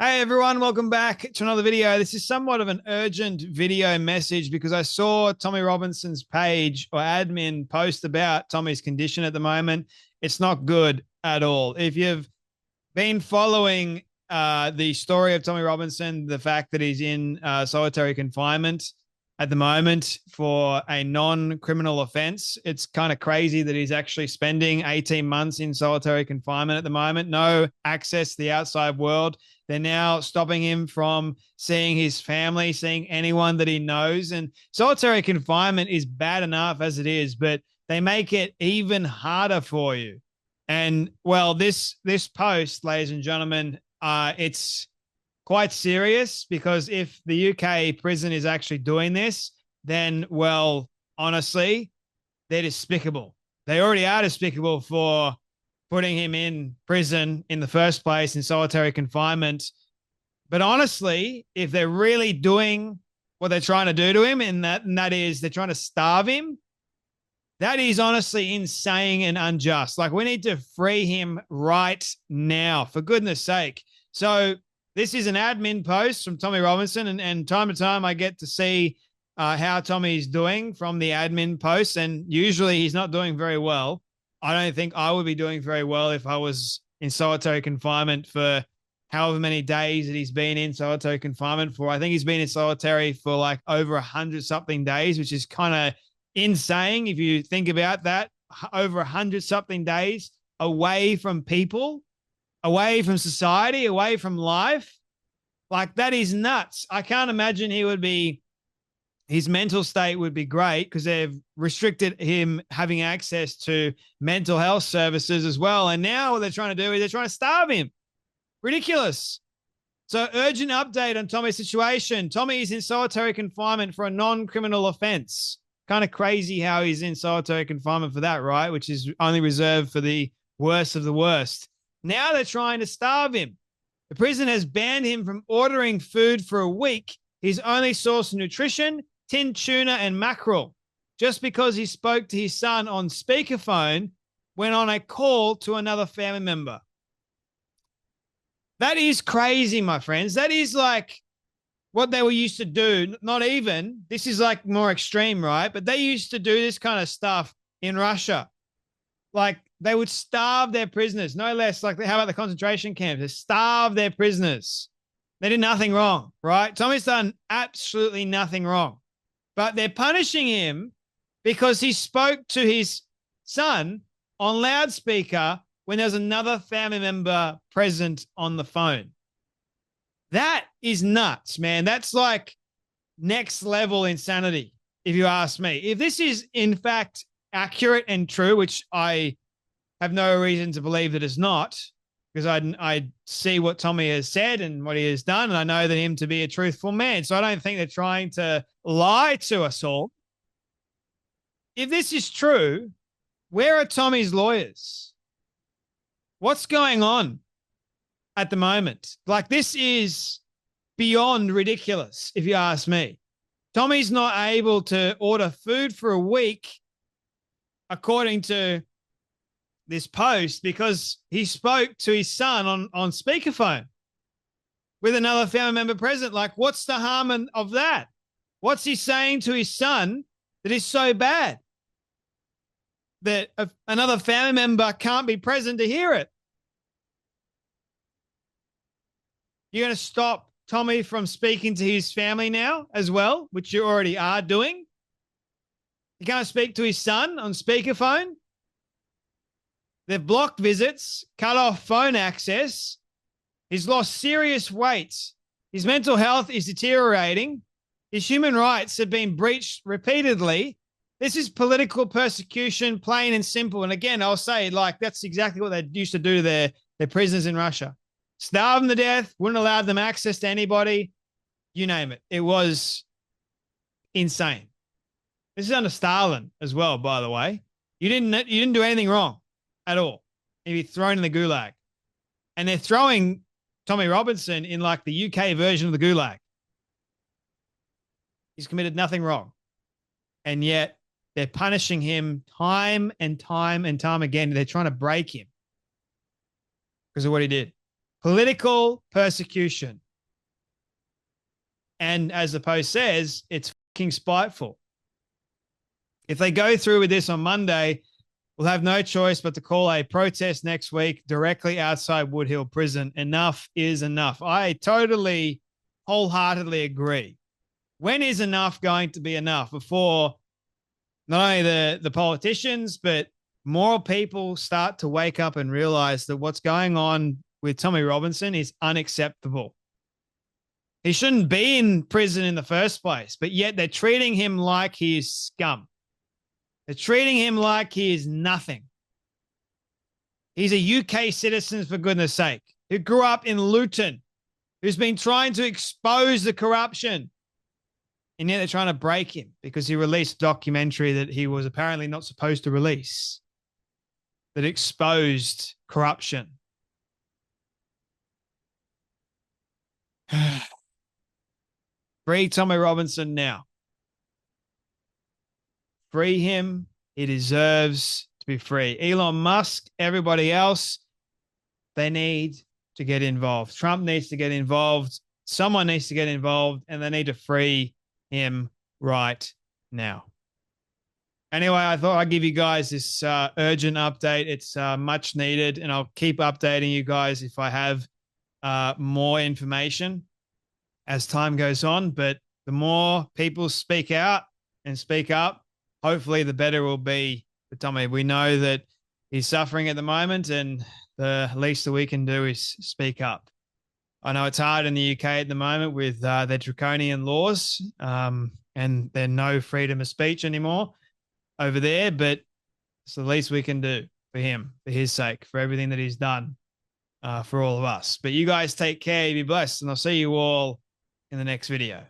Hey everyone, welcome back to another video. This is somewhat of an urgent video message because I saw Tommy Robinson's page or admin post about Tommy's condition at the moment. It's not good at all. If you've been following the story of Tommy Robinson, the fact that he's in solitary confinement at the moment for a non-criminal offense, it's kind of crazy that he's actually spending 18 months in solitary confinement at the moment. No access to the outside world. They're now stopping him from seeing his family, seeing anyone that he knows. And solitary confinement is bad enough as it is, but they make it even harder for you. And well, this post, ladies and gentlemen, it's quite serious because if the UK prison is actually doing this, then well, honestly, they're despicable. They already are despicable for putting him in prison in the first place in solitary confinement. But honestly, if they're really doing what they're trying to do to him, and that is they're trying to starve him, that is honestly insane and unjust. Like, we need to free him right now, for goodness sake. So this is an admin post from Tommy Robinson, and time to time I get to see how Tommy's doing from the admin posts, and usually he's not doing very well. I don't think I would be doing very well if I was in solitary confinement for however many days that he's been in solitary confinement for. I think he's been in solitary for like over 100-something days, which is kind of insane if you think about that. Over 100-something days away from people, away from society, away from life. Like, that is nuts. I can't imagine his mental state would be great because they've restricted him having access to mental health services as well. And now what they're trying to do is they're trying to starve him. Ridiculous. So, urgent update on Tommy's situation. Tommy is in solitary confinement for a non-criminal offense. Kind of crazy how he's in solitary confinement for that, right? Which is only reserved for the worst of the worst. Now they're trying to starve him. The prison has banned him from ordering food for a week. His only source of nutrition, tinned tuna and mackerel, just because he spoke to his son on speakerphone when on a call to another family member. That is crazy, my friends. That is like what they were used to do. Not even, this is like more extreme, right? But they used to do this kind of stuff in Russia. Like, they would starve their prisoners, no less. Like, how about the concentration camps? They starve their prisoners. They did nothing wrong, right? Tommy's done absolutely nothing wrong. But they're punishing him because he spoke to his son on loudspeaker when there's another family member present on the phone. That is nuts, man. That's like next level insanity, if you ask me. If this is, in fact, accurate and true, which I have no reason to believe that it's not, because I see what Tommy has said and what he has done, and I know that him to be a truthful man. So I don't think they're trying to lie to us all. If this is true, where are Tommy's lawyers? What's going on at the moment? Like, this is beyond ridiculous, if you ask me. Tommy's not able to order food for a week, according to this post, because he spoke to his son on speakerphone with another family member present. Like, what's the harm of that? What's he saying to his son that is so bad that another family member can't be present to hear it? You're going to stop Tommy from speaking to his family now as well, which you already are doing? You can't speak to his son on speakerphone? They've blocked visits, cut off phone access. He's lost serious weight. His mental health is deteriorating. His human rights have been breached repeatedly. This is political persecution, plain and simple. And again, I'll say, like, that's exactly what they used to do to their prisoners in Russia. Starve them to death, wouldn't allow them access to anybody, you name it. It was insane. This is under Stalin as well, by the way. You didn't do anything wrong at all. You'd be thrown in the gulag. And they're throwing Tommy Robinson in like the UK version of the gulag. He's committed nothing wrong. And yet they're punishing him time and time and time again. They're trying to break him because of what he did. Political persecution. And as the Post says, it's fucking spiteful. If they go through with this on Monday, we'll have no choice but to call a protest next week directly outside Woodhill Prison. Enough is enough. I totally, wholeheartedly agree. When is enough going to be enough? Before not only the politicians, but more people start to wake up and realize that what's going on with Tommy Robinson is unacceptable. He shouldn't be in prison in the first place, but yet they're treating him like he is scum. They're treating him like he is nothing. He's a UK citizen, for goodness sake, who grew up in Luton, who's been trying to expose the corruption. And yet they're trying to break him because he released a documentary that he was apparently not supposed to release that exposed corruption. Free Tommy Robinson now. Free him. He deserves to be free. Elon Musk, everybody else, they need to get involved. Trump needs to get involved. Someone needs to get involved, and they need to free him right now. Anyway, I thought I'd give you guys this urgent update. It's much needed, and I'll keep updating you guys if I have more information as time goes on. But the more people speak out and speak up, hopefully the better it will be for Tommy. We know that he's suffering at the moment, and the least that we can do is speak up. I know it's hard in the UK at the moment with their draconian laws, and there's no freedom of speech anymore over there, but it's the least we can do for him, for his sake, for everything that he's done for all of us. But you guys take care, be blessed, and I'll see you all in the next video.